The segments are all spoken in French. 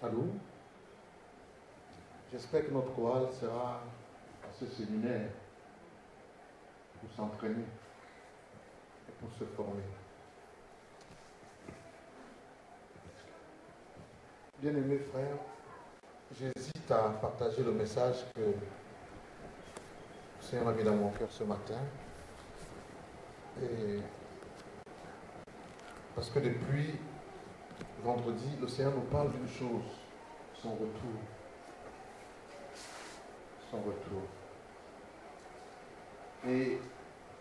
Allô? J'espère que notre chorale sera à ce séminaire pour s'entraîner et pour se former. Bien-aimés frères, j'hésite à partager le message que le Seigneur a mis dans mon cœur ce matin. Et parce que depuis vendredi, le Seigneur nous parle d'une chose, son retour. Son retour. Et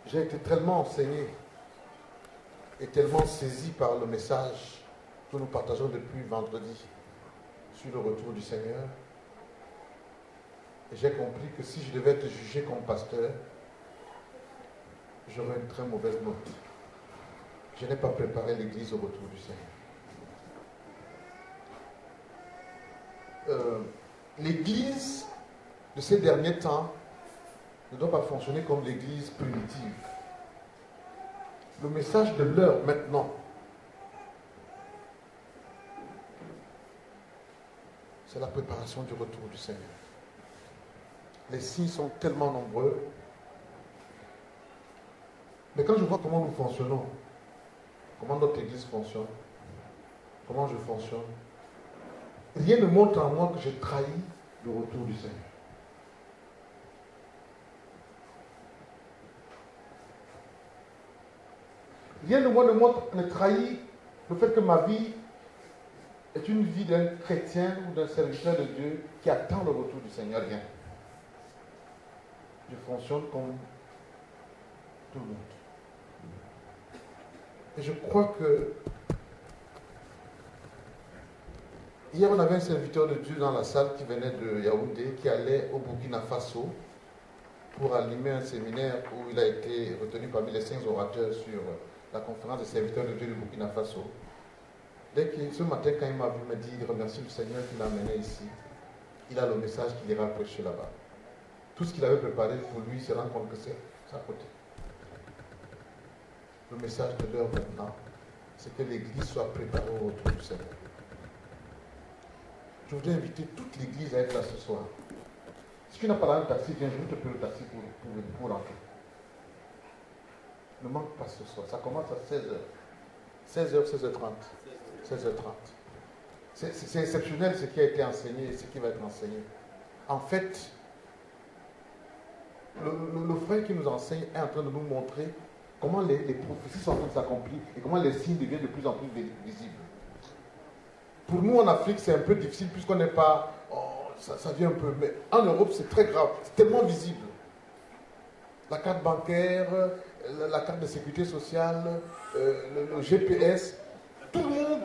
j'ai été tellement enseigné et tellement saisi par le message que nous partageons depuis vendredi sur le retour du Seigneur. Et j'ai compris que si je devais être jugé comme pasteur, j'aurais une très mauvaise note. Je n'ai pas préparé l'Église au retour du Seigneur. L'Église de ces derniers temps ne doit pas fonctionner comme l'Église primitive. Le message de l'heure maintenant, c'est la préparation du retour du Seigneur. Les signes sont tellement nombreux. Mais quand je vois comment nous fonctionnons, comment notre Église fonctionne, comment je fonctionne, rien ne montre en moi que j'ai trahi le retour du Seigneur. Rien de moi ne trahit le fait que ma vie est une vie d'un chrétien ou d'un serviteur de Dieu qui attend le retour du Seigneur. Rien. Je fonctionne comme tout le monde. Et je crois que hier on avait un serviteur de Dieu dans la salle qui venait de Yaoundé, qui allait au Burkina Faso pour animer un séminaire où il a été retenu parmi les 5 orateurs sur la conférence des serviteurs de Dieu du Burkina Faso. Dès que ce matin, quand il m'a vu, il m'a dit, il remercie le Seigneur qui l'a amené ici. Il a le message qu'il ira prêcher là-bas. Tout ce qu'il avait préparé pour lui, il se rend compte que c'est à côté. Le message de l'heure maintenant, c'est que l'Église soit préparée au retour du Seigneur. Je voudrais inviter toute l'Église à être là ce soir. Si tu n'as pas un taxi, viens, je te paye le taxi pour rentrer. Ne manque pas ce soir. Ça commence à 16h. 16h, 16h30. 16h30. C'est exceptionnel ce qui a été enseigné et ce qui va être enseigné. En fait, le frère qui nous enseigne est en train de nous montrer comment les prophéties sont en train de s'accomplir et comment les signes deviennent de plus en plus visibles. Pour nous en Afrique, c'est un peu difficile puisqu'on n'est pas... ça vient un peu. Mais en Europe, c'est très grave. C'est tellement visible. La carte bancaire, la carte de sécurité sociale, le GPS, tout le monde,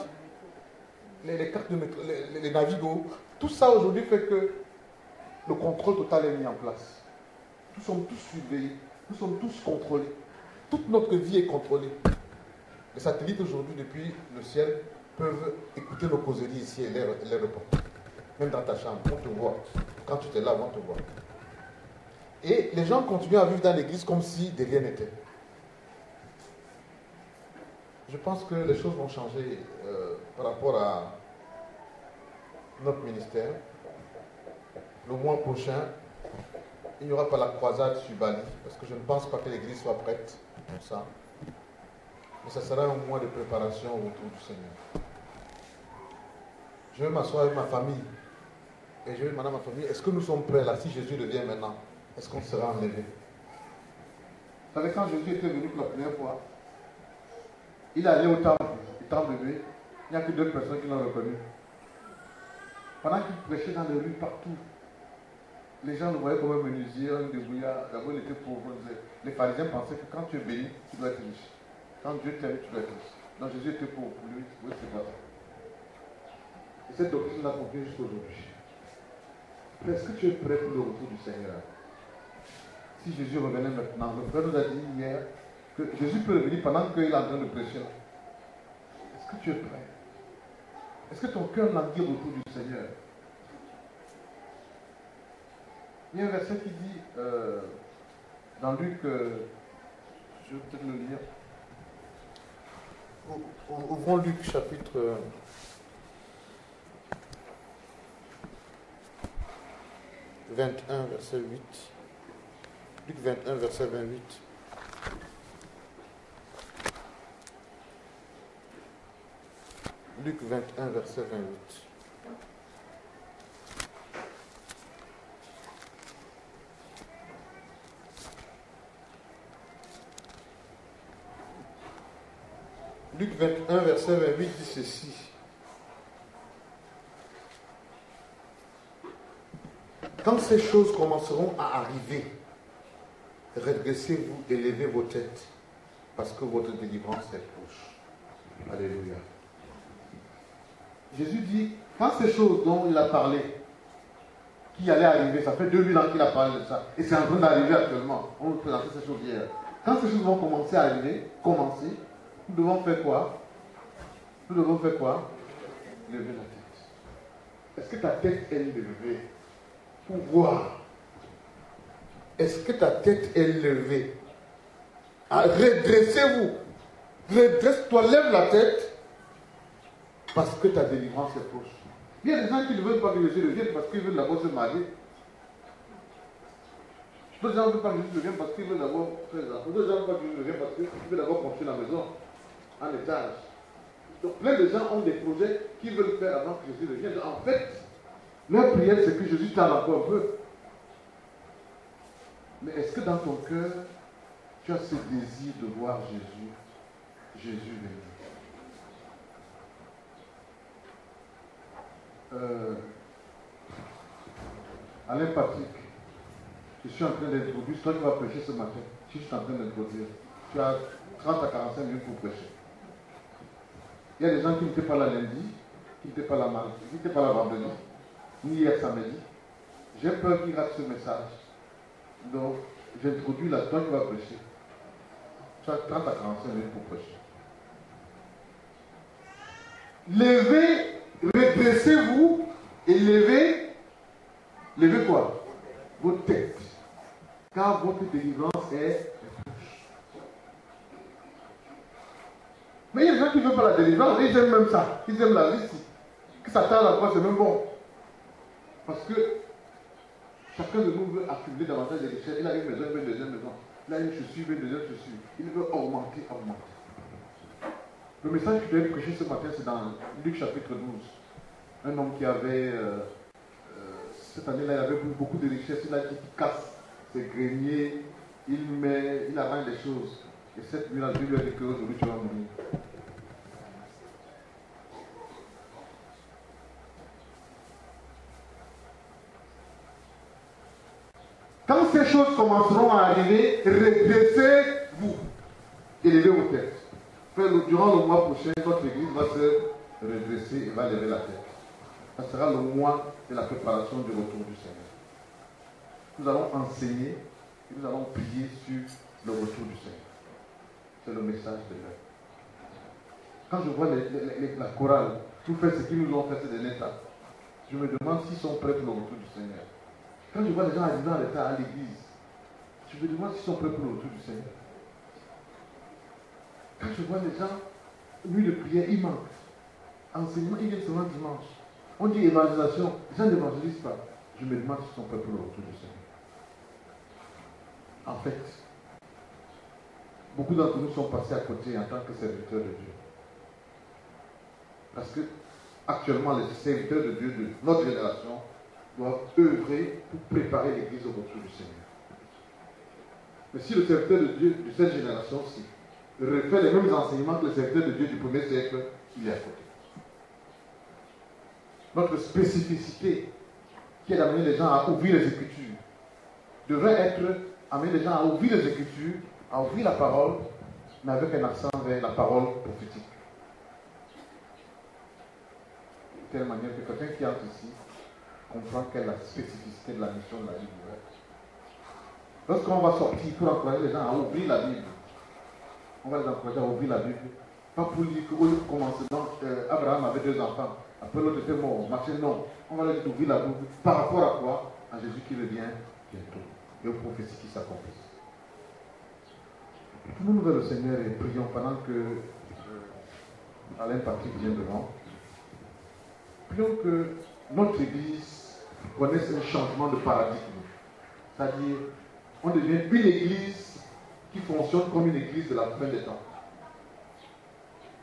les cartes de métro, les navigos, tout ça aujourd'hui fait que le contrôle total est mis en place. Nous sommes tous surveillés, nous sommes tous contrôlés. Toute notre vie est contrôlée. Les satellites aujourd'hui, depuis le ciel, peuvent écouter nos causeries ici et les reporter. Même dans ta chambre, on te voit. Quand tu es là, on te voit. Et les gens continuent à vivre dans l'église comme si de rien n'était. Je pense que les choses vont changer par rapport à notre ministère. Le mois prochain, il n'y aura pas la croisade sur Bali, parce que je ne pense pas que l'église soit prête pour ça. Mais ça sera un mois de préparation au retour du Seigneur. Je vais m'asseoir avec ma famille. Et je vais demander à ma famille, est-ce que nous sommes prêts là, si Jésus revient maintenant? Est-ce qu'on sera enlevé? Vous savez, quand Jésus était venu pour la première fois, il est allé au temple, de nuit, il n'y a que 2 personnes qui l'ont reconnu. Pendant qu'il prêchait dans les rues partout, les gens le voyaient comme un menuisier, un débrouillard. D'abord, il était pauvre. Les pharisiens pensaient que quand tu es béni, tu dois être riche. Quand Dieu t'aime, tu dois être riche. Donc Jésus était pauvre pour lui, oui, c'est pas ça. Et cette doctrine l'a compris jusqu'à aujourd'hui. Est-ce que tu es prêt pour le retour du Seigneur? Si Jésus revenait maintenant, le frère nous a dit hier que Jésus peut revenir pendant qu'il est en train de prêcher. Est-ce que tu es prêt? Est-ce que ton cœur languit autour du Seigneur? Il y a un verset qui dit dans Luc, je vais peut-être le lire. Ouvrons Luc chapitre 21, verset 8. Luc 21, verset 28. Luc 21, verset 28. Luc 21, verset 28 dit ceci. Quand ces choses commenceront à arriver, redressez-vous et levez vos têtes, parce que votre délivrance est proche. Alléluia. Jésus dit, quand ces choses dont il a parlé, qui allaient arriver, ça fait 2000 ans qu'il a parlé de ça, et c'est en train d'arriver actuellement. On nous présentait ces choses hier. Quand ces choses vont commencer à arriver, nous devons faire quoi? Nous devons faire quoi? Lever la tête. Est-ce que ta tête est levée pour voir? Est-ce que ta tête est levée? Redressez-vous. Redresse-toi, lève la tête, parce que ta délivrance est proche. Il y a des gens qui ne veulent pas que Jésus revienne parce qu'ils veulent d'abord se marier. D'autres gens ne veulent pas que Jésus revienne parce qu'ils veulent d'abord faire des enfants. D'autres gens ne veulent pas que Jésus revienne parce qu'ils veulent d'abord construire la maison en étage. Donc plein de gens ont des projets qu'ils veulent faire avant que Jésus revienne. En fait, leur prière, c'est que Jésus tarde encore un peu. Mais est-ce que dans ton cœur, tu as ce désir de voir Jésus venir? Alain Patrick, je suis en train d'introduire, toi qui vas prêcher ce matin, je suis en train d'introduire. Tu as 30 à 45 minutes pour prêcher. Il y a des gens qui n'étaient pas là lundi, qui n'étaient pas là mardi, qui n'étaient pas là vendredi, ni hier samedi. J'ai peur qu'ils ratent ce message. Donc, j'introduis là, toi qui vas prêcher. Tu as 30 à 45 minutes pour prêcher. Levez, redressez-vous et levez quoi? Vos têtes. Car votre délivrance est proche. Mais il y a des gens qui ne veulent pas la délivrance, ils aiment même ça. Ils aiment la liste. Que ça tarde à quoi, c'est même bon. Parce que chacun de nous veut accumuler davantage de richesses. Il a une maison, il veut une deuxième maison. Il a une chaussure, il veut une deuxième chaussure. Il veut augmenter. Le message que je vais prêcher ce matin, c'est dans Luc chapitre 12. Un homme qui avait, cette année-là, il avait beaucoup de richesses. Il a dit qu'il casse ses greniers, il arrange des choses. Et cette nuit-là, Dieu lui a dit qu'aujourd'hui tu vas mourir. Quand ces choses commenceront à arriver, redressez-vous et levez vos têtes. Durant le mois prochain, notre église va se redresser et va lever la tête. Ça sera le mois de la préparation du retour du Seigneur. Nous allons enseigner et nous allons prier sur le retour du Seigneur. C'est le message de l'heure. Quand je vois la chorale, tout faire ce qu'ils nous ont fait ces derniers temps, je me demande s'ils sont prêts pour le retour du Seigneur. Quand je vois les gens arriver en retard à l'église, je me demande s'ils sont prêts pour le retour du Seigneur. Quand je vois les gens, nuit de prière, ils manquent. Enseignement, ils viennent seulement dimanche. On dit évangélisation, les gens n'évangélisent pas. Je me demande s'ils sont prêts pour le retour du Seigneur. En fait, beaucoup d'entre nous sont passés à côté en tant que serviteurs de Dieu. Parce que, actuellement, les serviteurs de Dieu de notre génération doivent œuvrer pour préparer l'église au retour du Seigneur. Mais si le serviteur de Dieu de cette génération-ci refait les mêmes enseignements que le serviteur de Dieu du premier siècle, il est à côté. Notre spécificité, qui est d'amener les gens à ouvrir les Écritures, devrait être amener les gens à ouvrir les Écritures, à ouvrir la parole, mais avec un accent vers la parole prophétique. De telle manière que quelqu'un qui entre ici comprend quelle est la spécificité de la mission de la Bible ouverte. Lorsqu'on va sortir pour encourager les gens à ouvrir la Bible, on va les encourager à ouvrir la Bible, pas pour dire qu'au commencement, Abraham avait 2 enfants, après l'autre était mort, machin, non. On va les dire d'ouvrir la Bible par rapport à quoi? À Jésus qui revient bientôt et aux prophéties qui s'accomplissent. Tournons-nous vers le Seigneur et prions pendant que Alain Patrick vient devant. Prions que notre Église connaissent un changement de paradigme. C'est-à-dire, on devient une église qui fonctionne comme une église de la fin des temps.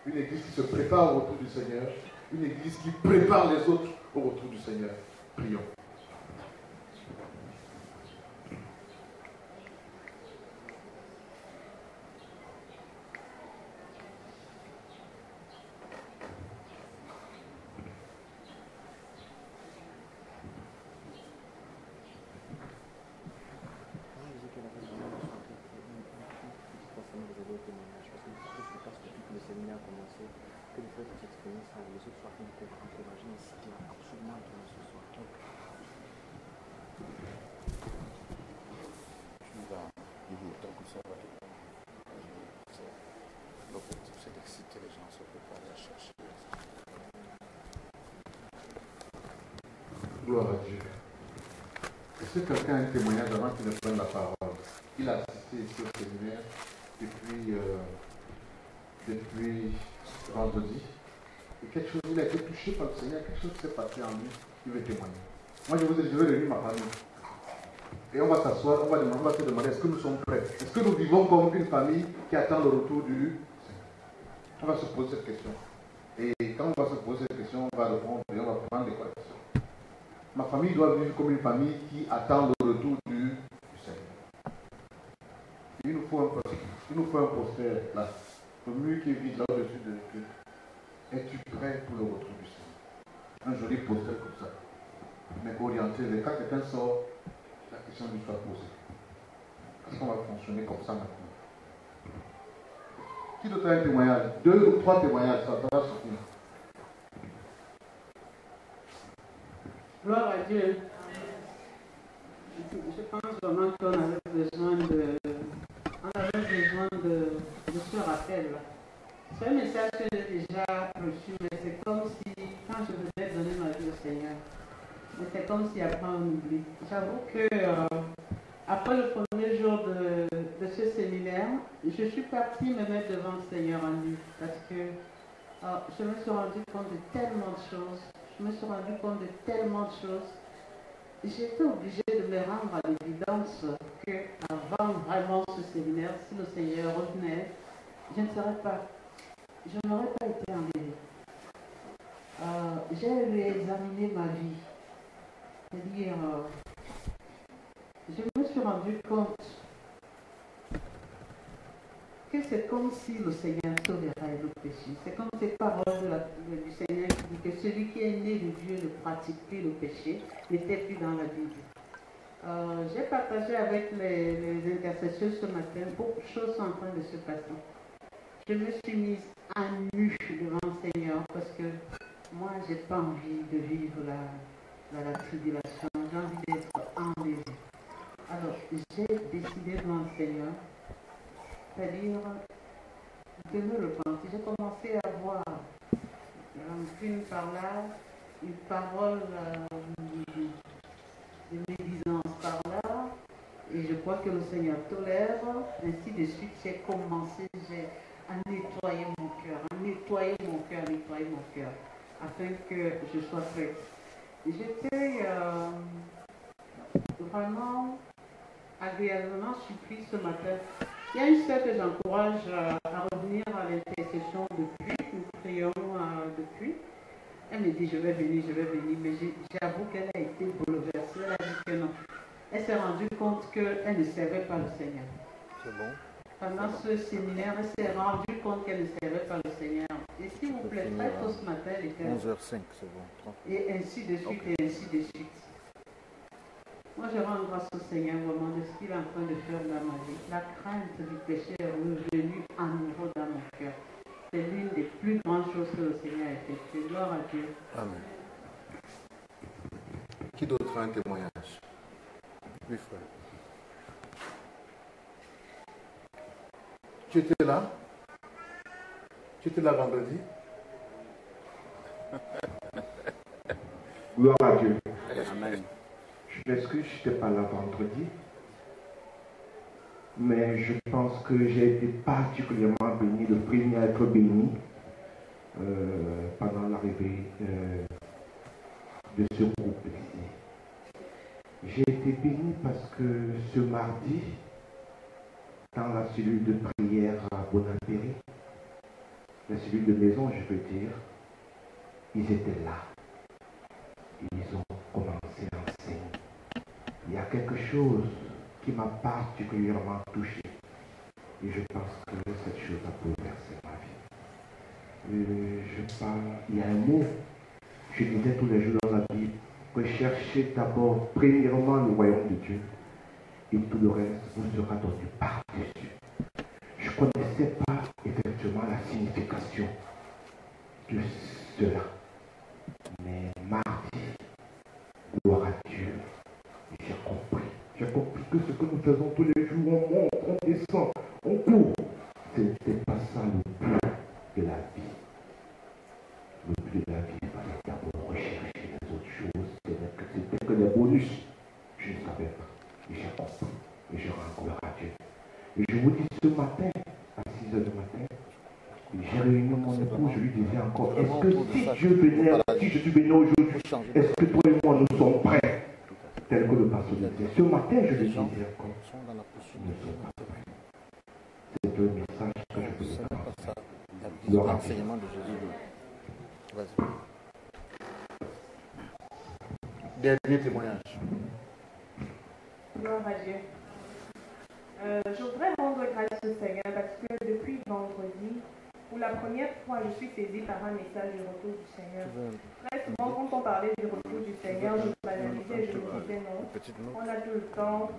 Une église qui se prépare au retour du Seigneur, une église qui prépare les autres au retour du Seigneur. Prions. Gloire à Dieu. Est-ce que quelqu'un a un témoignage avant qu'il ne prenne la parole? Il a assisté ici au séminaire depuis vendredi. Et quelque chose, il a été touché par le Seigneur, quelque chose s'est passé en lui, il veut témoigner. Moi je vous ai dit, je vais réunir ma famille. Et on va s'asseoir, on va se demander, est-ce que nous sommes prêts? Est-ce que nous vivons comme une famille qui attend le retour du Seigneur? On va se poser cette question. Et quand on va se poser cette question, on va répondre et on va prendre des corrections. Ma famille doit vivre comme une famille qui attend le retour du Seigneur. Il nous faut un poster là, le mur qui est vide là au-dessus de l'écrit. Es-tu prêt pour le retour du Seigneur? Un joli poster comme ça, mais orienté. Quand quelqu'un sort, la question lui soit posée. Est-ce qu'on va fonctionner comme ça maintenant? Qui d'autre a un témoignage? 2 ou 3 témoignages, ça va suffire. Gloire à Dieu. Je pense vraiment qu'on avait besoin de ce rappel. C'est un message que j'ai déjà reçu, mais c'est comme si, quand je voulais donner ma vie au Seigneur, mais c'est comme si après on oublie. J'avoue que après le premier jour de ce séminaire, je suis partie me mettre devant le Seigneur en lui, parce que je me suis rendu compte de tellement de choses. J'étais obligée de me rendre à l'évidence qu'avant vraiment ce séminaire, si le Seigneur revenait, je n'aurais pas été enlevée. J'ai réexaminé ma vie. C'est-à-dire, je me suis rendu compte que c'est comme si le Seigneur tolérait le péché. C'est comme ces paroles du Seigneur qui dit que celui qui est né de Dieu ne pratique plus le péché, n'était plus dans la Bible. J'ai partagé avec les intercesseurs ce matin, beaucoup de choses sont en train de se passer. Je me suis mise à nu devant le Seigneur parce que moi, je n'ai pas envie de vivre la tribulation, j'ai envie d'être enlevée. Alors, j'ai décidé devant le Seigneur, c'est-à-dire de me repentir. J'ai commencé à voir une par là, une parole de médisance par là, et je crois que le Seigneur tolère, ainsi de suite. J'ai commencé à nettoyer mon cœur, afin que je sois prête. J'étais vraiment agréablement surprise ce matin. Il y a une sœur que j'encourage à revenir à l'intercession depuis, nous prions depuis. Elle me dit je vais venir, mais j'avoue qu'elle a été bouleversée, elle a dit que non. Elle s'est rendue compte qu'elle ne servait pas le Seigneur. C'est bon. Pendant ce séminaire, elle s'est rendue compte qu'elle ne servait pas le Seigneur. Et s'il vous plaît, très tôt ce matin, les gars. 11h05, c'est bon. Et ainsi de suite, okay. Et ainsi de suite. Moi, je rends grâce au Seigneur vraiment de ce qu'il est en train de faire dans ma vie. La crainte du péché est revenue à nouveau dans mon cœur. C'est l'une des plus grandes choses que le Seigneur a effectuées. Gloire à Dieu. Amen. Qui d'autre a un témoignage? Oui, frère. Tu étais là? Tu étais là vendredi? Gloire à Dieu. Amen. Je m'excuse, je n'étais pas là vendredi. Mais je pense que j'ai été particulièrement béni, le premier à être béni pendant l'arrivée de ce groupe ici. J'ai été béni parce que ce mardi, dans la cellule de prière à Bonampéry, la cellule de maison, je veux dire, ils étaient là. Ils ont commencé à enseigner. Il y a quelque chose qui m'a particulièrement touché. Et je pense que cette chose a bouleversé ma vie. Il y a un mot, je disais tous les jours dans la Bible, recherchez d'abord, premièrement, le royaume de Dieu. Et tout le reste vous sera donné par-dessus. Je ne connaissais pas effectivement la signification de cela. Mais mardi, gloire à Dieu, j'ai compris. J'ai compris que ce que nous faisons tous les jours, on monte, on descend, on court. Ce n'était pas ça le but de la vie. Le but de la vie, il fallait d'abord rechercher les autres choses. C'était que des bonus. Je ne savais pas. Et j'ai compris. Et je rends gloire à Dieu. Et je vous dis ce matin, à 6 heures du matin, j'ai réuni mon époux, je lui disais encore, est-ce que si Dieu venait, si je suis venu aujourd'hui, est-ce que toi et moi nous sommes prêts? Tel que le pasteur disait. Ce matin, je lui disais encore, nous ne sommes pas prêts. C'est le message que je vous ai donné. L'enseignement de Jésus. Vas-y. Dernier témoignage. Gloire à Dieu. Je voudrais rendre grâce au Seigneur parce que depuis vendredi, pour la première fois, je suis saisie par un message du retour du Seigneur. Très souvent, quand on parlait du retour du Seigneur, je banalisais, je me disais non, on a tout le temps.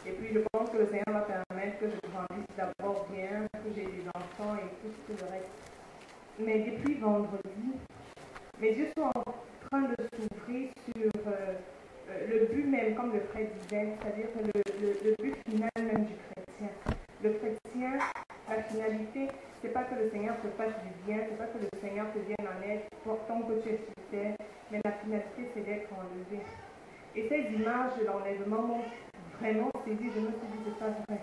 Et puis je pense que le Seigneur va permettre que je grandisse d'abord bien, que j'ai des enfants et tout ce que le reste. Mais depuis vendredi, mes yeux sont en train de s'ouvrir sur le but même, comme le frère disait, c'est-à-dire que le but final même du chrétien. Le chrétien, la finalité, c'est pas que le Seigneur te fasse du bien, c'est pas que le Seigneur te vienne en aide tant que tu es sur terre, mais la finalité, c'est d'être enlevé. Et ces images de l'enlèvement m'ont vraiment saisi. Je me suis dit, c'est pas vrai.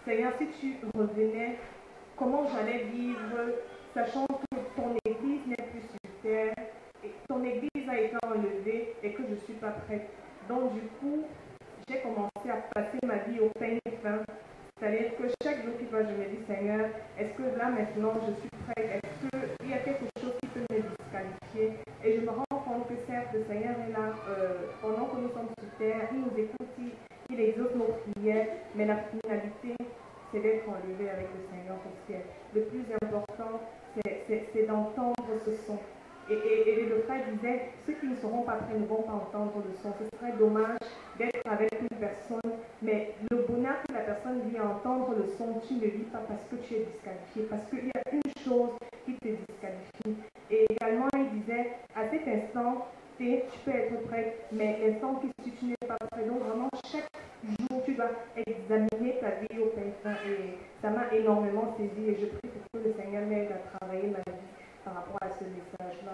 Seigneur, si tu revenais, comment j'allais vivre, sachant que ton église n'est plus sur terre, et ton église a été enlevée et que je ne suis pas prête. Donc du coup, j'ai commencé à passer ma vie au peigne fin. C'est-à-dire que chaque jour qui passe, je me dis, Seigneur, est-ce que là maintenant je suis prête? Est-ce qu'il y a quelque chose qui peut me disqualifier? Et je me rends compte que certes, le Seigneur est là pendant que nous sommes sur terre, il nous écoute, il exauce nos prières, mais la finalité, c'est d'être enlevé avec le Seigneur au ciel. Le plus important, c'est d'entendre ce son. Et le frère disait, ceux qui ne seront pas prêts ne vont pas entendre le son. Ce serait dommage d'être avec une personne, mais le bonheur que la personne vit à entendre le son, tu ne le vis pas parce que tu es disqualifié, parce qu'il y a une chose qui te disqualifie. Et également, il disait, à cet instant, tu peux être prêt, mais l'instant que si tu n'es pas prêt, donc vraiment chaque jour, tu dois examiner ta vie au printemps. Et ça m'a énormément saisi et je prie pour que le Seigneur m'aide à travailler ma vie par rapport à ce message-là.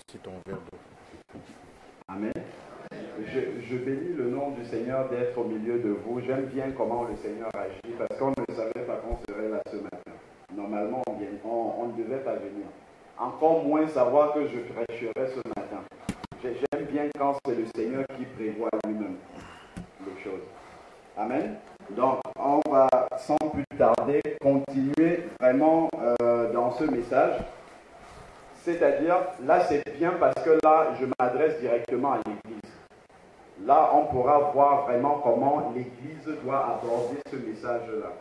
C'est ton verre d'eau. Amen. Je bénis le nom du Seigneur d'être au milieu de vous. J'aime bien comment le Seigneur agit parce qu'on ne savait pas qu'on serait là ce matin. Normalement, on ne devait pas venir. Encore moins savoir que je prêcherais ce matin. J'aime bien quand c'est le Seigneur qui prévoit lui-même les choses. Amen. Donc, on va sans plus tarder continuer vraiment dans ce message. C'est-à-dire, là c'est bien parce que là, je m'adresse directement à l'Église. Là, on pourra voir vraiment comment l'Église doit aborder ce message-là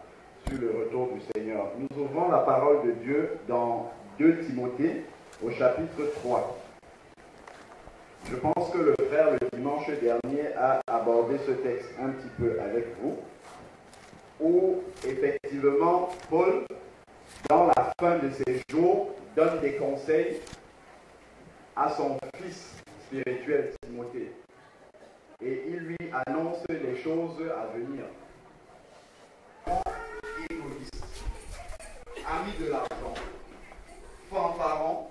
sur le retour du Seigneur. Nous ouvrons la parole de Dieu dans 2 Timothée au chapitre 3. Je pense que le frère, le dimanche dernier, a abordé ce texte un petit peu avec vous, où effectivement, Paul, dans la fin de ses jours, donne des conseils à son fils spirituel Timothée. Et il lui annonce les choses à venir. Égoïste, ami de l'argent, fanfaron,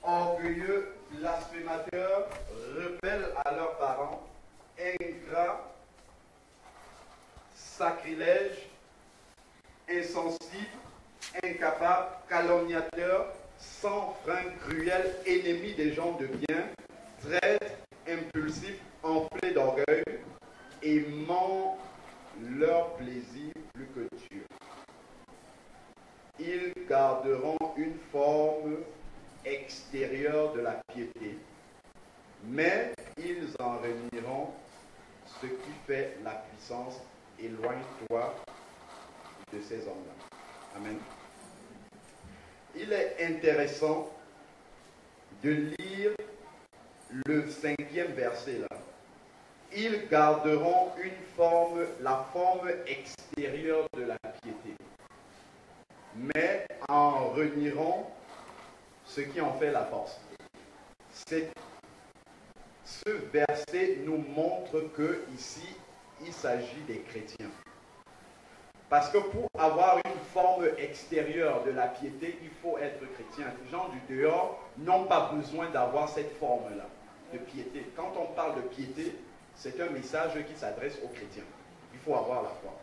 orgueilleux, blasphémateurs, rebelles à leurs parents, ingrats, sacrilèges, insensibles, incapables, calomniateurs, sans frein, cruels, ennemis des gens de bien, traîtres, impulsifs, enflés d'orgueil, aimant leur plaisir plus que Dieu. Ils garderont une forme extérieure de la piété, mais ils en renieront ce qui fait la puissance. Éloigne-toi de ces hommes-là. Amen. Il est intéressant de lire le 5e verset là. Ils garderont la forme extérieure de la piété, mais en renieront ce qui en fait la force. Ce verset nous montre que ici, il s'agit des chrétiens. Parce que pour avoir une forme extérieure de la piété, il faut être chrétien. Les gens du dehors n'ont pas besoin d'avoir cette forme-là de piété. Quand on parle de piété, c'est un message qui s'adresse aux chrétiens. Il faut avoir la foi.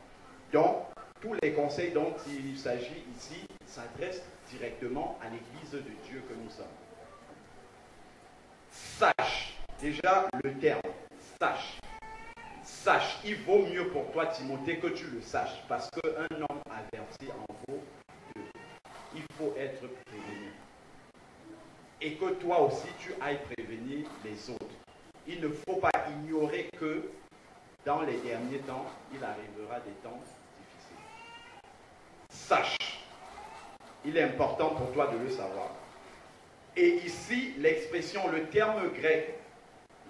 Donc, tous les conseils dont il s'agit ici s'adressent directement à l'Église de Dieu que nous sommes. Sache, déjà le terme, sache. Sache, il vaut mieux pour toi, Timothée, que tu le saches, parce qu'un homme averti en vaut deux. Il faut être prévenu. Et que toi aussi, tu ailles prévenir les autres. Il ne faut pas ignorer que dans les derniers temps, il arrivera des temps difficiles. Sache, il est important pour toi de le savoir. Et ici, l'expression, le terme grec,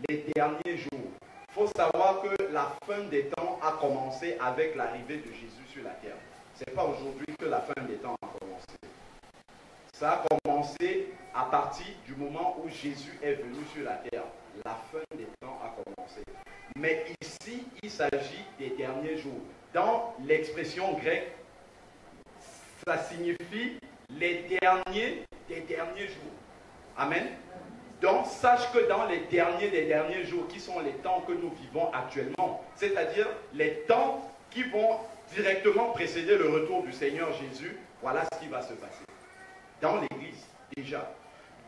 les derniers jours, il faut savoir que la fin des temps a commencé avec l'arrivée de Jésus sur la terre. Ce n'est pas aujourd'hui que la fin des temps a commencé. Ça a commencé à partir du moment où Jésus est venu sur la terre. La fin des temps a commencé. Mais ici, il s'agit des derniers jours. Dans l'expression grecque, ça signifie les derniers des derniers jours. Amen. Donc, sache que dans les derniers des derniers jours, qui sont les temps que nous vivons actuellement, c'est-à-dire les temps qui vont directement précéder le retour du Seigneur Jésus, voilà ce qui va se passer. Dans l'Église, déjà.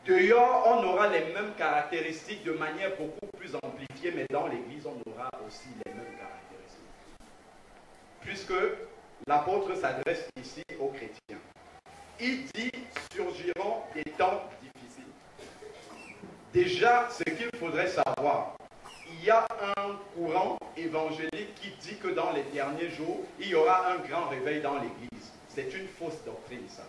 Dehors, on aura les mêmes caractéristiques de manière beaucoup plus amplifiée, mais dans l'Église, on aura aussi les mêmes caractéristiques. Puisque l'apôtre s'adresse ici aux chrétiens. Il dit, surgiront des temps difficiles. Déjà, ce qu'il faudrait savoir, il y a un courant évangélique qui dit que dans les derniers jours, il y aura un grand réveil dans l'Église. C'est une fausse doctrine, ça.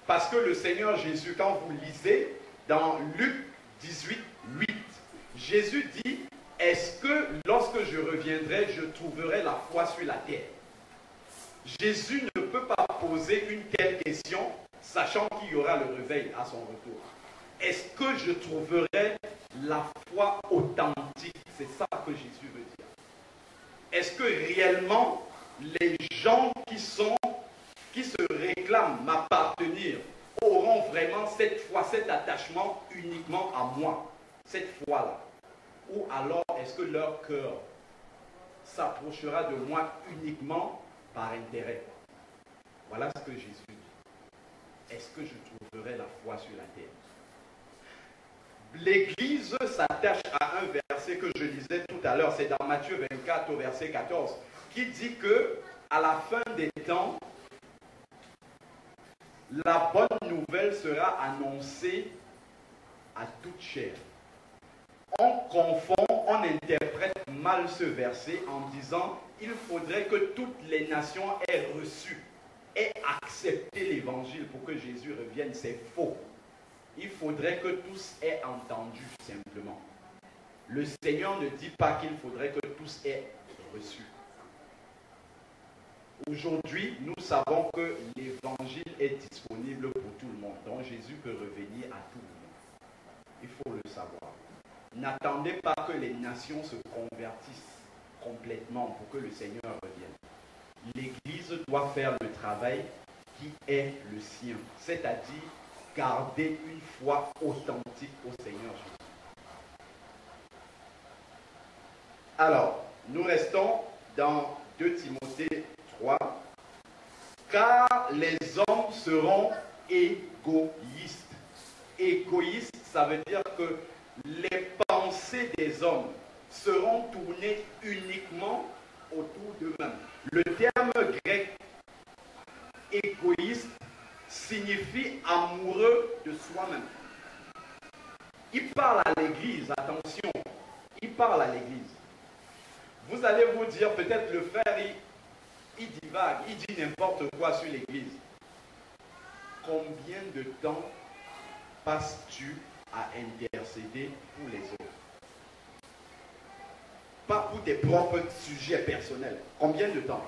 Parce que le Seigneur Jésus, quand vous lisez dans Luc 18, 8, Jésus dit, est-ce que lorsque je reviendrai, je trouverai la foi sur la terre? Jésus ne peut pas poser une telle question, sachant qu'il y aura le réveil à son retour. Est-ce que je trouverai la foi authentique? C'est ça que Jésus veut dire. Est-ce que réellement, les gens qui se réclament m'appartenir auront vraiment cette foi, cet attachement uniquement à moi, cette foi-là? Ou alors est-ce que leur cœur s'approchera de moi uniquement par intérêt? Voilà ce que Jésus dit. Est-ce que je trouverai la foi sur la terre? L'Église s'attache à un verset que je lisais tout à l'heure, c'est dans Matthieu 24 au verset 14, qui dit que à la fin des temps, la bonne nouvelle sera annoncée à toute chair. On confond, on interprète mal ce verset en disant il faudrait que toutes les nations aient reçu, aient accepté l'évangile pour que Jésus revienne. C'est faux. Il faudrait que tous aient entendu simplement. Le Seigneur ne dit pas qu'il faudrait que tous aient reçu. Aujourd'hui, nous savons que l'évangile est disponible pour tout le monde. Donc Jésus peut revenir à tout le monde. Il faut le savoir. N'attendez pas que les nations se convertissent complètement pour que le Seigneur revienne. L'Église doit faire le travail qui est le sien, c'est-à-dire garder une foi authentique au Seigneur Jésus. Alors, nous restons dans 2 Timothée 3. Car les hommes seront égoïstes. Égoïstes, ça veut dire que les pensées des hommes seront tournées uniquement autour d'eux-mêmes. Le terme grec égoïste signifie amoureux de soi-même. Il parle à l'église, attention, il parle à l'église. Vous allez vous dire, peut-être le frère, il divague, il dit n'importe quoi sur l'église. Combien de temps passes-tu à intercéder pour les autres? Pas pour tes propres sujets personnels. Combien de temps?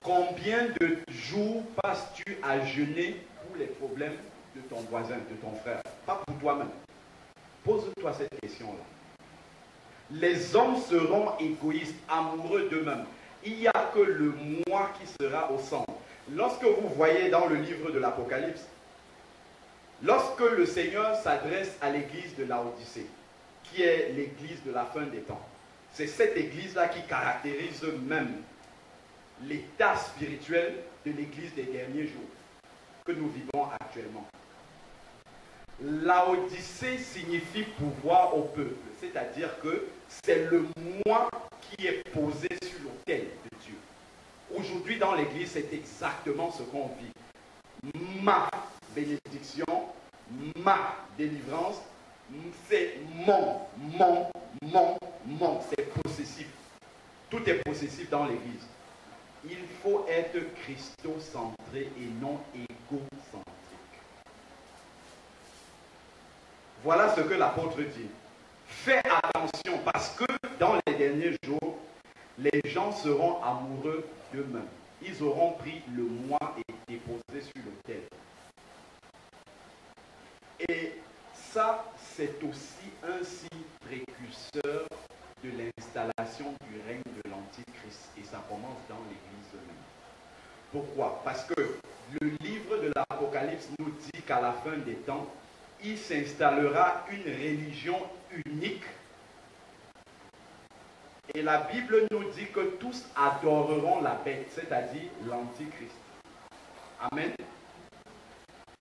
Combien de jours passes-tu à jeûner pour les problèmes de ton voisin, de ton frère? Pas pour toi-même. Pose-toi cette question-là. Les hommes seront égoïstes, amoureux d'eux-mêmes. Il n'y a que le moi qui sera au centre. Lorsque vous voyez dans le livre de l'Apocalypse, lorsque le Seigneur s'adresse à l'église de Laodicée, qui est l'église de la fin des temps, c'est cette église-là qui caractérise même l'état spirituel de l'église des derniers jours que nous vivons actuellement. Laodicée signifie pouvoir au peuple, c'est-à-dire que c'est le moi qui est posé sur l'autel de Dieu. Aujourd'hui dans l'église, c'est exactement ce qu'on vit. Ma bénédiction, ma délivrance, c'est mon, c'est possessif. Tout est possessif dans l'église. Il faut être christocentré et non égocentrique. Voilà ce que l'apôtre dit. Fais attention parce que dans les derniers jours, les gens seront amoureux d'eux-mêmes. Ils auront pris le moi et déposé sur l'autel. Et ça, c'est aussi un signe précurseur de l'installation du règne de l'Antichrist. Et ça commence dans l'Église même. Pourquoi? Parce que le livre de l'Apocalypse nous dit qu'à la fin des temps, il s'installera une religion unique. Et la Bible nous dit que tous adoreront la bête, c'est-à-dire l'Antichrist. Amen.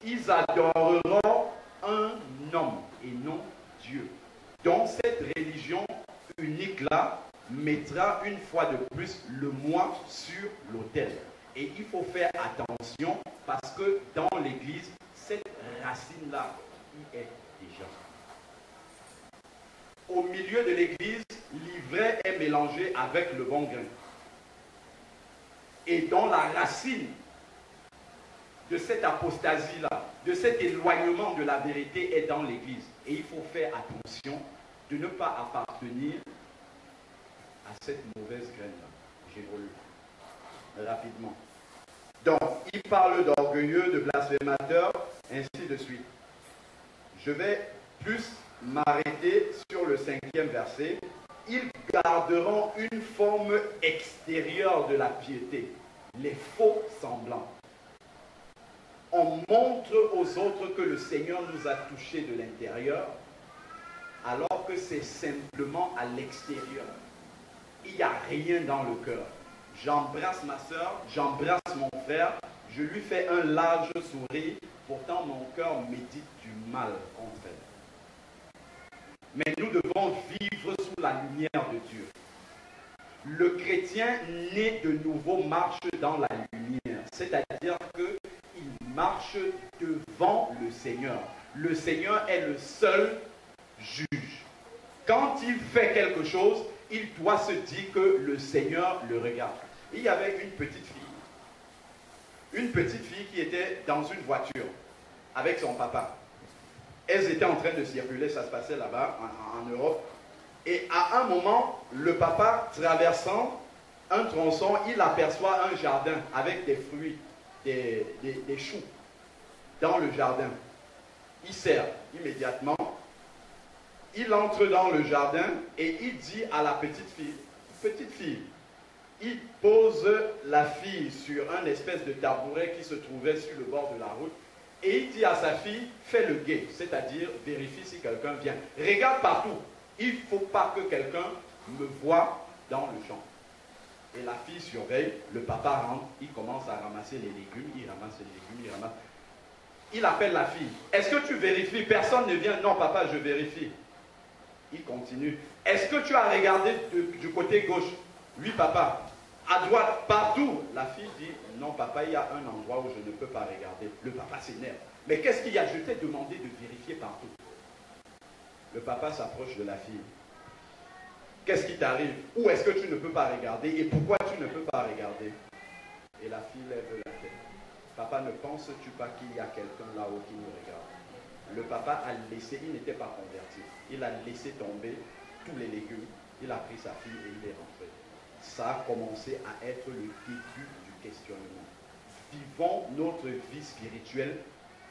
Ils adoreront un homme et non Dieu. Donc cette religion unique-là mettra une fois de plus le moi sur l'autel. Et il faut faire attention parce que dans l'Église, cette racine-là y est déjà. Au milieu de l'église, l'ivraie est mélangée avec le bon grain. Et dans la racine de cette apostasie-là, de cet éloignement de la vérité est dans l'église. Et il faut faire attention de ne pas appartenir à cette mauvaise graine-là. J'évolue rapidement. Donc, il parle d'orgueilleux, de blasphémateurs, ainsi de suite. Je vais plus m'arrêter sur le 5e verset. Ils garderont une forme extérieure de la piété, les faux semblants. On montre aux autres que le Seigneur nous a touchés de l'intérieur, alors que c'est simplement à l'extérieur. Il n'y a rien dans le cœur. J'embrasse ma soeur, j'embrasse mon frère, je lui fais un large sourire, pourtant mon cœur médite du mal contre elle. Mais nous devons vivre sous la lumière de Dieu. Le chrétien né de nouveau marche dans la lumière, c'est-à-dire qu'il marche devant le Seigneur. Le Seigneur est le seul juge. Quand il fait quelque chose, il doit se dire que le Seigneur le regarde. Il y avait une petite fille qui était dans une voiture avec son papa. Elles étaient en train de circuler, ça se passait là-bas, en Europe. Et à un moment, le papa, traversant un tronçon, il aperçoit un jardin avec des fruits, des choux dans le jardin. Il sert immédiatement. Il entre dans le jardin et il dit à la petite fille, il pose la fille sur un espèce de tabouret qui se trouvait sur le bord de la route. Et il dit à sa fille, fais le guet, c'est-à-dire vérifie si quelqu'un vient. Regarde partout. Il ne faut pas que quelqu'un me voie dans le champ. Et la fille surveille, le papa rentre, il commence à ramasser les légumes, il ramasse les légumes, il ramasse. Il appelle la fille. Est-ce que tu vérifies? Personne ne vient. Non, papa, je vérifie. Il continue. Est-ce que tu as regardé du côté gauche? Oui, papa. À droite, partout. La fille dit, non, papa, il y a un endroit où je ne peux pas regarder. Le papa s'énerve. Mais qu'est-ce qu'il y a? Je t'ai demandé de vérifier partout. Le papa s'approche de la fille. Qu'est-ce qui t'arrive? Où est-ce que tu ne peux pas regarder? Et pourquoi tu ne peux pas regarder? Et la fille lève la tête. Papa, ne penses-tu pas qu'il y a quelqu'un là-haut qui nous regarde? Le papa a laissé, il n'était pas converti. Il a laissé tomber tous les légumes. Il a pris sa fille et il est rentré. Ça a commencé à être le début du questionnement. Vivons notre vie spirituelle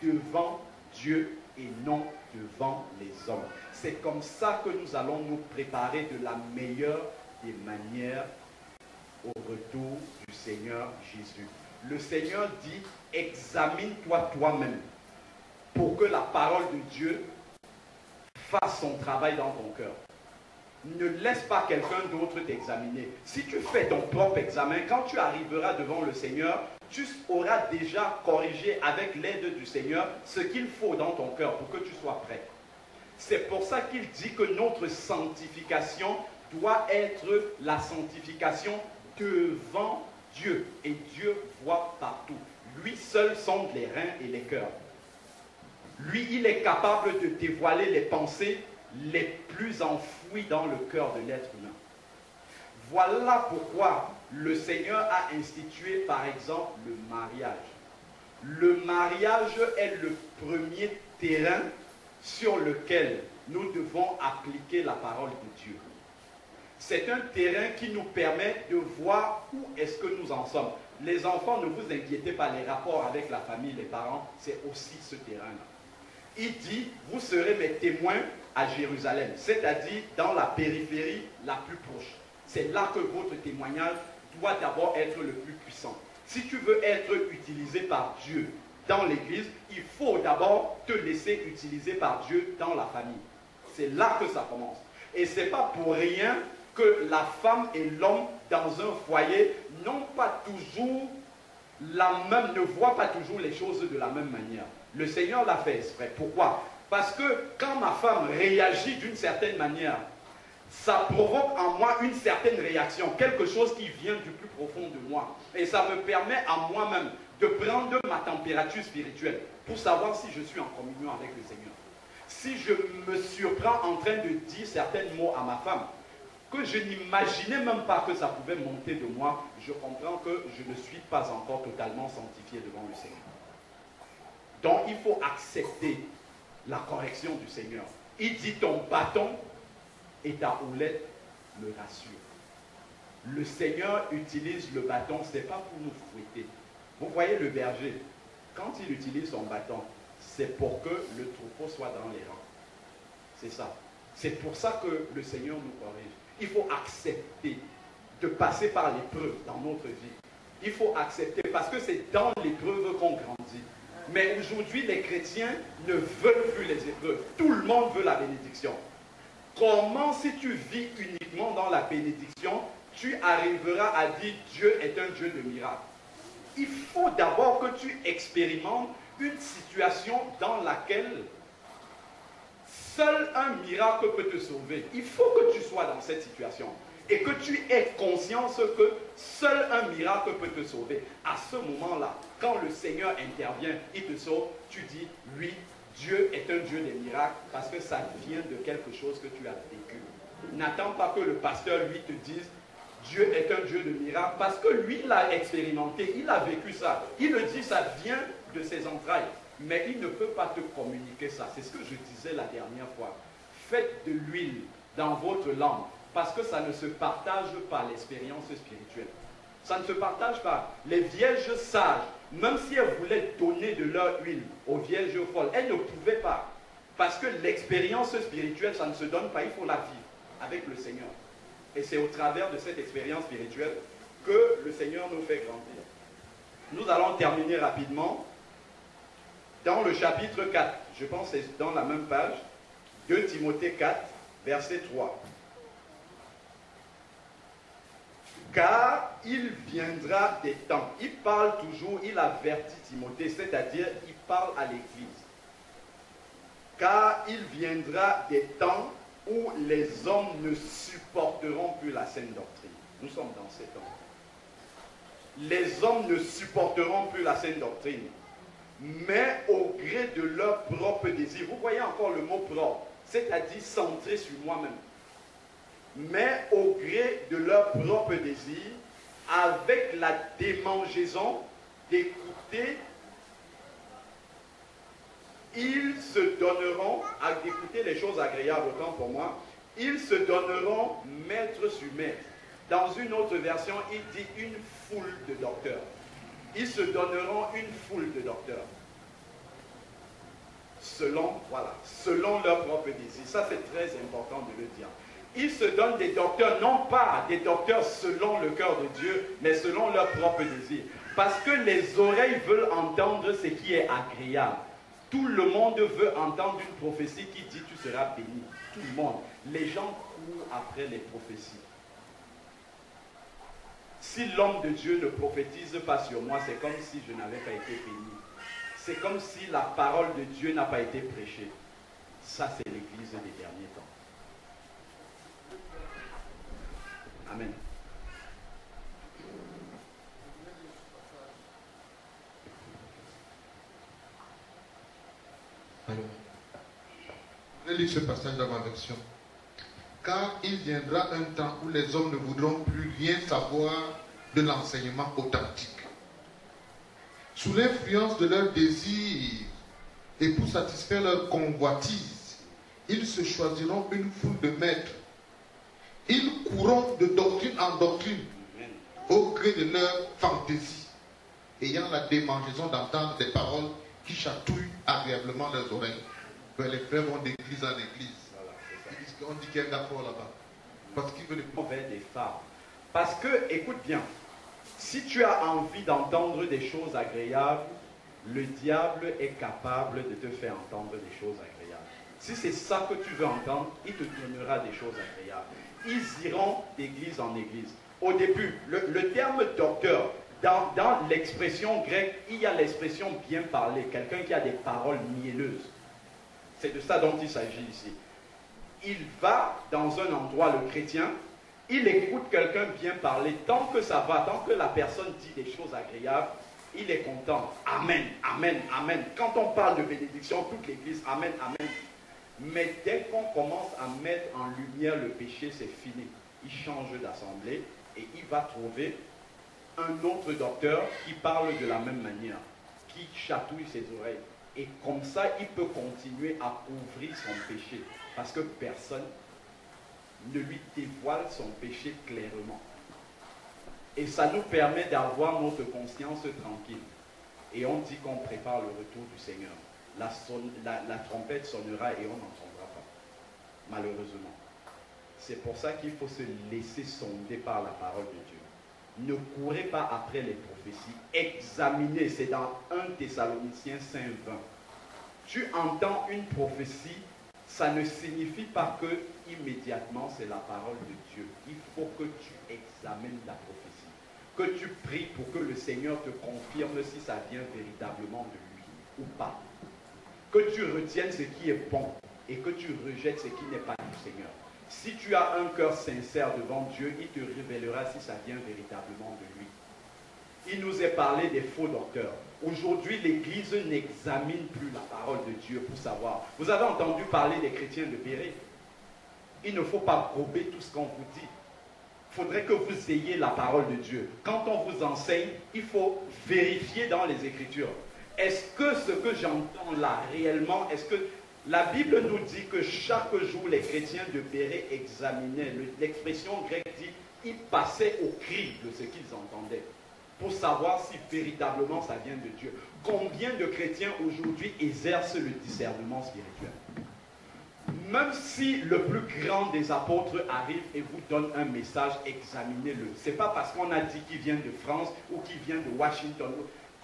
devant Dieu et non devant les hommes. C'est comme ça que nous allons nous préparer de la meilleure des manières au retour du Seigneur Jésus. Le Seigneur dit, examine-toi toi-même pour que la parole de Dieu fasse son travail dans ton cœur. Ne laisse pas quelqu'un d'autre t'examiner. Si tu fais ton propre examen, quand tu arriveras devant le Seigneur, tu auras déjà corrigé avec l'aide du Seigneur ce qu'il faut dans ton cœur pour que tu sois prêt. C'est pour ça qu'il dit que notre sanctification doit être la sanctification devant Dieu. Et Dieu voit partout. Lui seul sonde les reins et les cœurs. Lui, il est capable de dévoiler les pensées les plus enfouies dans le cœur de l'être humain. Voilà pourquoi le Seigneur a institué, par exemple, le mariage. Le mariage est le premier terrain sur lequel nous devons appliquer la parole de Dieu. C'est un terrain qui nous permet de voir où est-ce que nous en sommes. Les enfants, ne vous inquiétez pas, les rapports avec la famille, les parents, c'est aussi ce terrain-là. Il dit, vous serez mes témoins à Jérusalem, c'est-à-dire dans la périphérie la plus proche. C'est là que votre témoignage doit d'abord être le plus puissant. Si tu veux être utilisé par Dieu dans l'église, il faut d'abord te laisser utiliser par Dieu dans la famille. C'est là que ça commence. Et ce n'est pas pour rien que la femme et l'homme dans un foyer n'ont pas toujours ne voient pas toujours les choses de la même manière. Le Seigneur l'a fait exprès. Pourquoi? Parce que quand ma femme réagit d'une certaine manière, ça provoque en moi une certaine réaction, quelque chose qui vient du plus profond de moi. Et ça me permet à moi-même de prendre ma température spirituelle pour savoir si je suis en communion avec le Seigneur. Si je me surprends en train de dire certains mots à ma femme, que je n'imaginais même pas que ça pouvait monter de moi, je comprends que je ne suis pas encore totalement sanctifié devant le Seigneur. Donc il faut accepter la correction du Seigneur. Il dit ton bâton et ta houlette me rassurent. Le Seigneur utilise le bâton, ce n'est pas pour nous fouetter. Vous voyez le berger, quand il utilise son bâton, c'est pour que le troupeau soit dans les rangs. C'est ça. C'est pour ça que le Seigneur nous corrige. Il faut accepter de passer par l'épreuve dans notre vie. Il faut accepter parce que c'est dans l'épreuve qu'on grandit. Mais aujourd'hui, les chrétiens ne veulent plus les épreuves. Tout le monde veut la bénédiction. Comment, si tu vis uniquement dans la bénédiction, tu arriveras à dire Dieu est un Dieu de miracles? Il faut d'abord que tu expérimentes une situation dans laquelle seul un miracle peut te sauver. Il faut que tu sois dans cette situation et que tu aies conscience que seul un miracle peut te sauver. À ce moment-là, quand le Seigneur intervient, il te sauve, tu dis, oui, Dieu est un Dieu des miracles parce que ça vient de quelque chose que tu as vécu. N'attends pas que le pasteur, lui, te dise, Dieu est un Dieu de miracles parce que lui, il l'a expérimenté, il a vécu ça. Il le dit, ça vient de ses entrailles. Mais il ne peut pas te communiquer ça. C'est ce que je disais la dernière fois. Faites de l'huile dans votre langue parce que ça ne se partage pas l'expérience spirituelle. Ça ne se partage pas. Les vierges sages, même si elles voulaient donner de leur huile aux vierges folles, elles ne pouvaient pas. Parce que l'expérience spirituelle, ça ne se donne pas, il faut la vivre avec le Seigneur. Et c'est au travers de cette expérience spirituelle que le Seigneur nous fait grandir. Nous allons terminer rapidement dans le chapitre 4. Je pense que c'est dans la même page. 2 Timothée 4, verset 3. Car il viendra des temps. Il parle toujours, il avertit Timothée, c'est-à-dire il parle à l'Église. Car il viendra des temps où les hommes ne supporteront plus la saine doctrine. Nous sommes dans ces temps. Les hommes ne supporteront plus la saine doctrine, mais au gré de leur propre désir. Vous voyez encore le mot propre, c'est-à-dire centré sur moi-même. Mais au gré de leur propre désir, avec la démangeaison d'écouter, ils se donneront, à d'écouter les choses agréables, autant pour moi, ils se donneront maître sur maître. Dans une autre version, il dit une foule de docteurs. Ils se donneront une foule de docteurs. Selon leur propre désir. Ça, c'est très important de le dire. Ils se donnent des docteurs, non pas des docteurs selon le cœur de Dieu, mais selon leur propre désir. Parce que les oreilles veulent entendre ce qui est agréable. Tout le monde veut entendre une prophétie qui dit tu seras béni. Tout le monde. Les gens courent après les prophéties. Si l'homme de Dieu ne prophétise pas sur moi, c'est comme si je n'avais pas été béni. C'est comme si la parole de Dieu n'a pas été prêchée. Ça, c'est l'Église des derniers temps. Amen. Alors, je vais lire ce passage dans ma version. Car il viendra un temps où les hommes ne voudront plus rien savoir de l'enseignement authentique. Sous l'influence de leurs désirs et pour satisfaire leur convoitise, ils se choisiront une foule de maîtres. Ils courront de doctrine en doctrine au gré de leur fantaisie, ayant la démangeaison d'entendre des paroles qui chatouillent agréablement leurs oreilles. Les frères vont d'église en église. On dit qu'il y a un d'accord là-bas. Parce qu'il veut des femmes. Parce que, écoute bien, si tu as envie d'entendre des choses agréables, le diable est capable de te faire entendre des choses agréables. Si c'est ça que tu veux entendre, il te donnera des choses agréables. Ils iront d'église en église. Au début, le terme docteur, dans l'expression grecque, il y a l'expression bien parler, quelqu'un qui a des paroles mielleuses. C'est de ça dont il s'agit ici. Il va dans un endroit, le chrétien, il écoute quelqu'un bien parler, tant que ça va, tant que la personne dit des choses agréables, il est content. Amen, amen, amen. Quand on parle de bénédiction, toute l'église, amen, amen. Mais dès qu'on commence à mettre en lumière le péché, c'est fini. Il change d'assemblée et il va trouver un autre docteur qui parle de la même manière, qui chatouille ses oreilles. Et comme ça, il peut continuer à couvrir son péché. Parce que personne ne lui dévoile son péché clairement. Et ça nous permet d'avoir notre conscience tranquille. Et on dit qu'on prépare le retour du Seigneur. La trompette sonnera et on n'entendra pas. Malheureusement. C'est pour ça qu'il faut se laisser sonder par la parole de Dieu. Ne courez pas après les prophéties. Examinez. C'est dans 1 Thessaloniciens 5:20. Tu entends une prophétie, ça ne signifie pas que immédiatement c'est la parole de Dieu. Il faut que tu examines la prophétie. Que tu pries pour que le Seigneur te confirme si ça vient véritablement de lui ou pas. Que tu retiennes ce qui est bon et que tu rejettes ce qui n'est pas du Seigneur. Si tu as un cœur sincère devant Dieu, il te révélera si ça vient véritablement de lui. Il nous est parlé des faux docteurs. Aujourd'hui, l'Église n'examine plus la parole de Dieu pour savoir. Vous avez entendu parler des chrétiens de Béret. Il ne faut pas prober tout ce qu'on vous dit. Il faudrait que vous ayez la parole de Dieu. Quand on vous enseigne, il faut vérifier dans les Écritures. Est-ce que ce que j'entends là, réellement, est-ce que la Bible nous dit que chaque jour, les chrétiens de Béret examinaient, l'expression grecque dit, ils passaient au cri de ce qu'ils entendaient, pour savoir si véritablement ça vient de Dieu. Combien de chrétiens aujourd'hui exercent le discernement spirituel? Même si le plus grand des apôtres arrive et vous donne un message, examinez-le. Ce n'est pas parce qu'on a dit qu'il vient de France ou qu'il vient de Washington.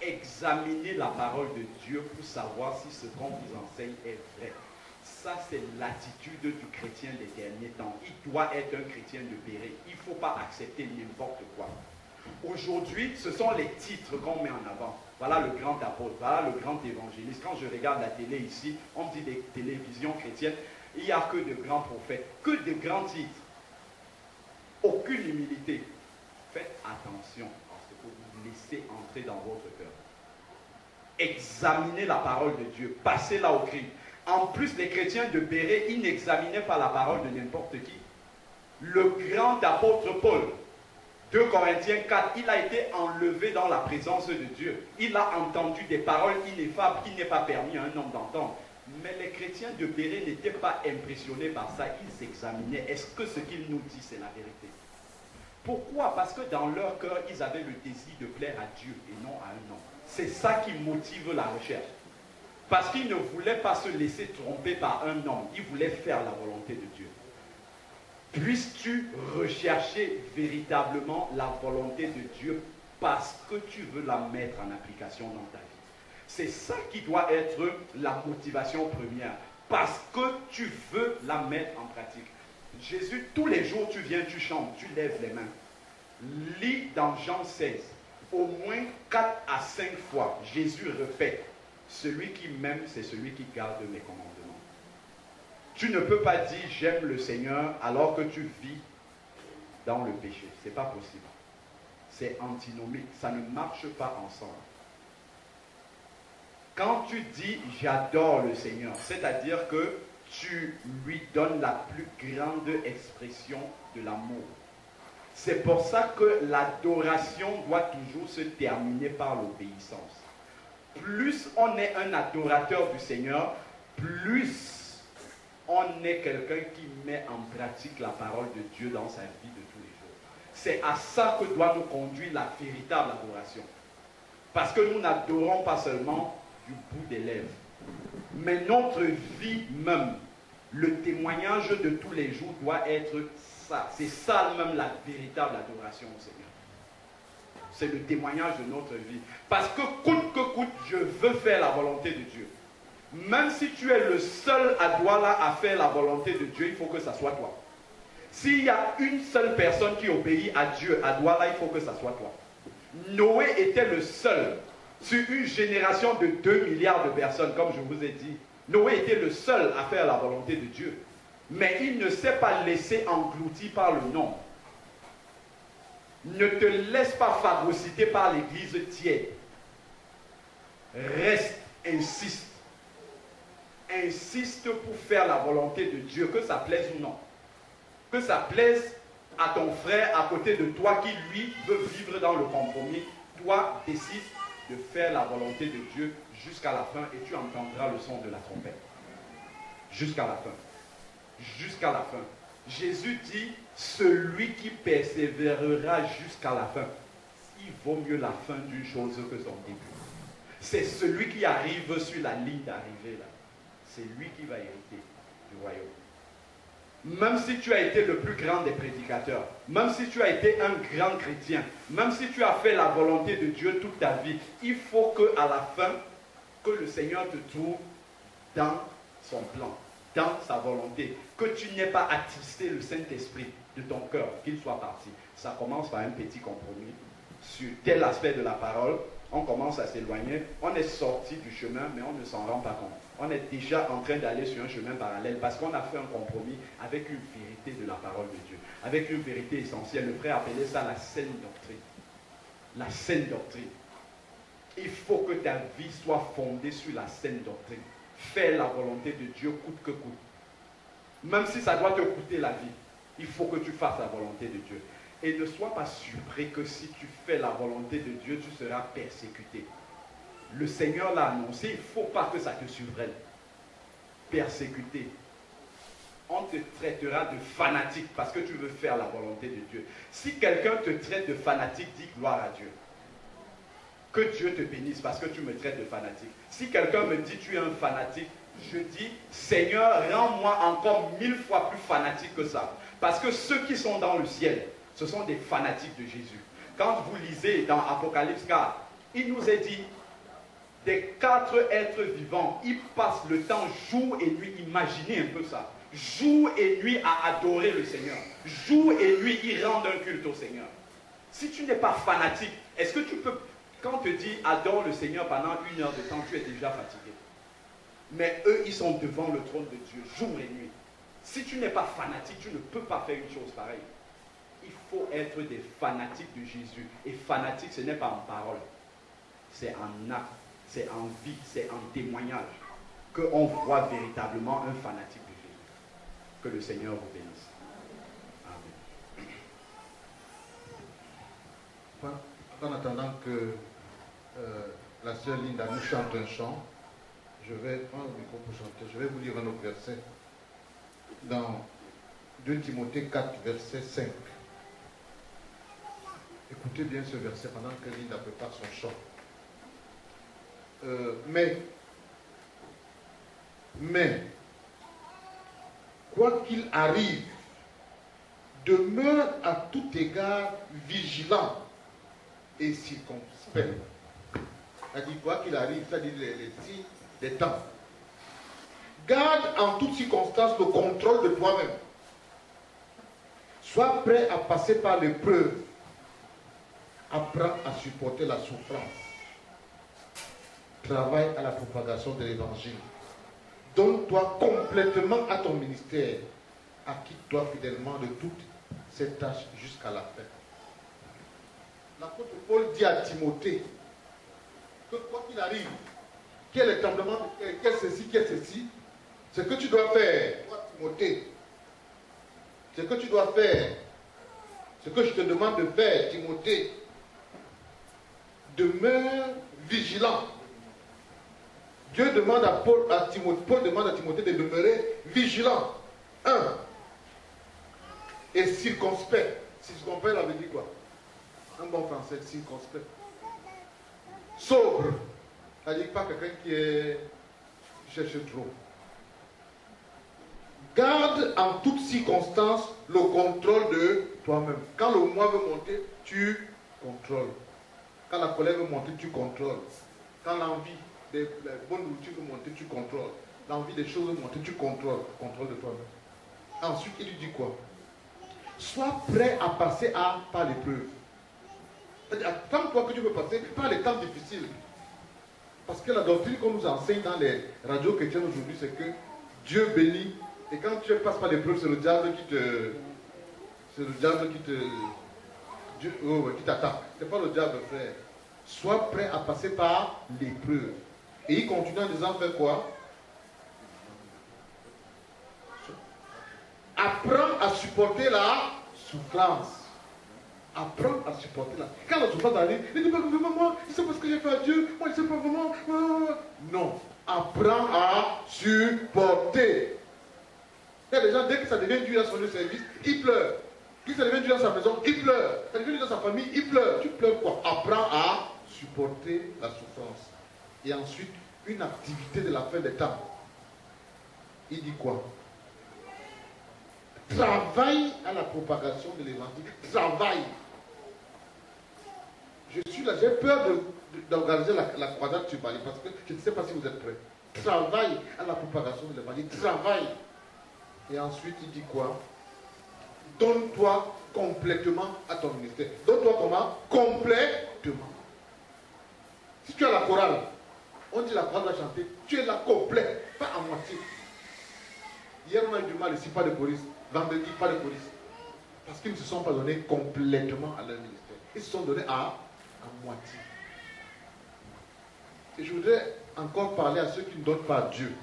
Examinez la parole de Dieu pour savoir si ce qu'on vous enseigne est vrai. Ça, c'est l'attitude du chrétien des derniers temps. Il doit être un chrétien de Béret. Il ne faut pas accepter n'importe quoi. Aujourd'hui, ce sont les titres qu'on met en avant. Voilà le grand apôtre, voilà le grand évangéliste. Quand je regarde la télé ici, on me dit des télévisions chrétiennes, il n'y a que de grands prophètes, que de grands titres. Aucune humilité. Faites attention à ce que vous laissez entrer dans votre cœur. Examinez la parole de Dieu, passez-la au crible. En plus, les chrétiens de Béret, ils n'examinaient pas la parole de n'importe qui. Le grand apôtre Paul, 2 Corinthiens 4, il a été enlevé dans la présence de Dieu. Il a entendu des paroles ineffables qui n'est pas permis à un homme d'entendre. Mais les chrétiens de Béret n'étaient pas impressionnés par ça. Ils s'examinaient. Est-ce que ce qu'il nous dit, c'est la vérité? Pourquoi? Parce que dans leur cœur, ils avaient le désir de plaire à Dieu et non à un homme. C'est ça qui motive la recherche. Parce qu'ils ne voulaient pas se laisser tromper par un homme. Ils voulaient faire la volonté de Dieu. Puisses-tu rechercher véritablement la volonté de Dieu parce que tu veux la mettre en application dans ta vie. C'est ça qui doit être la motivation première. Parce que tu veux la mettre en pratique. Jésus, tous les jours tu viens, tu chantes, tu lèves les mains. Lis dans Jean 16, au moins 4 à 5 fois, Jésus répète, celui qui m'aime, c'est celui qui garde mes commandements. Tu ne peux pas dire j'aime le Seigneur alors que tu vis dans le péché. Ce n'est pas possible. C'est antinomique. Ça ne marche pas ensemble. Quand tu dis j'adore le Seigneur, c'est-à-dire que tu lui donnes la plus grande expression de l'amour. C'est pour ça que l'adoration doit toujours se terminer par l'obéissance. Plus on est un adorateur du Seigneur, plus on est quelqu'un qui met en pratique la parole de Dieu dans sa vie de tous les jours. C'est à ça que doit nous conduire la véritable adoration. Parce que nous n'adorons pas seulement du bout des lèvres, mais notre vie même, le témoignage de tous les jours doit être ça. C'est ça même la véritable adoration au Seigneur. C'est le témoignage de notre vie. Parce que coûte que coûte, je veux faire la volonté de Dieu. Même si tu es le seul à Douala à faire la volonté de Dieu, il faut que ça soit toi. S'il y a une seule personne qui obéit à Dieu à Douala, il faut que ça soit toi. Noé était le seul sur une génération de 2 milliards de personnes, comme je vous ai dit. Noé était le seul à faire la volonté de Dieu. Mais il ne s'est pas laissé engloutir par le nombre. Ne te laisse pas phagocyter par l'église tiède. Reste, insiste. Insiste pour faire la volonté de Dieu, que ça plaise ou non. Que ça plaise à ton frère à côté de toi qui, lui, veut vivre dans le compromis. Toi, décide de faire la volonté de Dieu jusqu'à la fin et tu entendras le son de la trompette. Jusqu'à la fin. Jusqu'à la fin. Jésus dit, celui qui persévérera jusqu'à la fin, il vaut mieux la fin d'une chose que son début. C'est celui qui arrive sur la ligne d'arrivée là. C'est lui qui va hériter du royaume. Même si tu as été le plus grand des prédicateurs, même si tu as été un grand chrétien, même si tu as fait la volonté de Dieu toute ta vie, il faut qu'à la fin, que le Seigneur te trouve dans son plan, dans sa volonté, que tu n'aies pas attristé le Saint-Esprit de ton cœur, qu'il soit parti. Ça commence par un petit compromis sur tel aspect de la parole. On commence à s'éloigner, on est sorti du chemin, mais on ne s'en rend pas compte. On est déjà en train d'aller sur un chemin parallèle parce qu'on a fait un compromis avec une vérité de la parole de Dieu, avec une vérité essentielle. Le frère appelait ça la saine doctrine. La saine doctrine. Il faut que ta vie soit fondée sur la saine doctrine. Fais la volonté de Dieu coûte que coûte. Même si ça doit te coûter la vie, il faut que tu fasses la volonté de Dieu. Et ne sois pas surpris que si tu fais la volonté de Dieu, tu seras persécuté. Le Seigneur l'a annoncé, il ne faut pas que ça te surprenne. Persécuté. On te traitera de fanatique parce que tu veux faire la volonté de Dieu. Si quelqu'un te traite de fanatique, dis gloire à Dieu. Que Dieu te bénisse parce que tu me traites de fanatique. Si quelqu'un me dit tu es un fanatique, je dis Seigneur, rends-moi encore 1000 fois plus fanatique que ça. Parce que ceux qui sont dans le ciel, ce sont des fanatiques de Jésus. Quand vous lisez dans Apocalypse 4, il nous est dit, des 4 êtres vivants, ils passent le temps jour et nuit, imaginez un peu ça, jour et nuit à adorer le Seigneur, jour et nuit, ils rendent un culte au Seigneur. Si tu n'es pas fanatique, est-ce que tu peux, quand on te dit adore le Seigneur pendant 1 heure de temps, tu es déjà fatigué. Mais eux, ils sont devant le trône de Dieu, jour et nuit. Si tu n'es pas fanatique, tu ne peux pas faire une chose pareille. Il faut être des fanatiques de Jésus. Et fanatique, ce n'est pas en parole. C'est en acte, c'est en vie, c'est en témoignage qu'on voit véritablement un fanatique de Jésus. Que le Seigneur vous bénisse. Amen. En attendant que la sœur Linda nous chante un chant, je vais prendre le micro pour chanter. Je vais vous lire un autre verset. Dans 2 Timothée 4, verset 5. Écoutez bien ce verset pendant que Linda prépare son chant. Mais, quoi qu'il arrive, demeure à tout égard vigilant et circonspect. C'est-à-dire, quoi qu'il arrive, c'est-à-dire les signes des temps. Garde en toutes circonstances le contrôle de toi-même. Sois prêt à passer par l'épreuve. Apprends à supporter la souffrance. Travaille à la propagation de l'évangile. Donne-toi complètement à ton ministère. Acquitte-toi fidèlement de toutes ces tâches jusqu'à la fin. L'apôtre Paul dit à Timothée que quoi qu'il arrive, quel est le tremblement, qu'est ceci, ce que tu dois faire, toi Timothée, ce que tu dois faire, ce que je te demande de faire, Timothée, demeure vigilant. Dieu demande à Paul demande à Timothée de demeurer vigilant. 1. Et circonspect. Circonspect, ça veut dire quoi? Un bon français, circonspect. Sobre. C'est-à-dire pas quelqu'un qui cherche trop. Garde en toutes circonstances le contrôle de toi-même. Quand le moi veut monter, tu contrôles. Quand la colère veut monter, tu contrôles. Quand l'envie de la bonne nourriture veut monter, tu contrôles. L'envie des choses veut monter, tu contrôles. Contrôle de toi-même. Ensuite, il lui dit quoi? Sois prêt à passer par l'épreuve. Attends-toi que tu peux passer par les temps difficiles. Parce que la doctrine qu'on nous enseigne dans les radios chrétiennes aujourd'hui, c'est que Dieu bénit. Et quand tu passes par l'épreuve, c'est le diable qui te... C'est le diable qui t'attaque. C'est pas le diable, frère. Sois prêt à passer par l'épreuve. Et il continue en disant, fais quoi? Apprends à supporter la souffrance. Apprends à supporter la... Quand la souffrance arrive, il dit pas vraiment moi, je ne sais pas ce que j'ai fait à Dieu, moi je ne sais pas vraiment... Non. Apprends à supporter. Il y a des gens, dès que ça devient dur dans son service, ils pleurent. Dès que ça devient dur dans sa maison, ils pleurent. Ça devient dur dans sa famille, ils pleurent. Tu pleures quoi? Apprends à supporter la souffrance. Et ensuite, une activité de la fin des temps. Il dit quoi? Travaille à la propagation de l'évangile. Travaille. Je suis là, j'ai peur d'organiser la croisade sur Bali parce que je ne sais pas si vous êtes prêts. Travaille à la propagation de l'évangile. Travaille. Et ensuite, il dit quoi? Donne-toi complètement à ton ministère. Donne-toi comment? Complètement. Si tu as la chorale, on dit la chorale va chanter, tu es là complet, pas à moitié. Hier, on a eu du mal ici, pas de police. Vendredi, pas de police. Parce qu'ils ne se sont pas donnés complètement à leur ministère. Ils se sont donnés à moitié. Et je voudrais encore parler à ceux qui ne donnent pas à Dieu.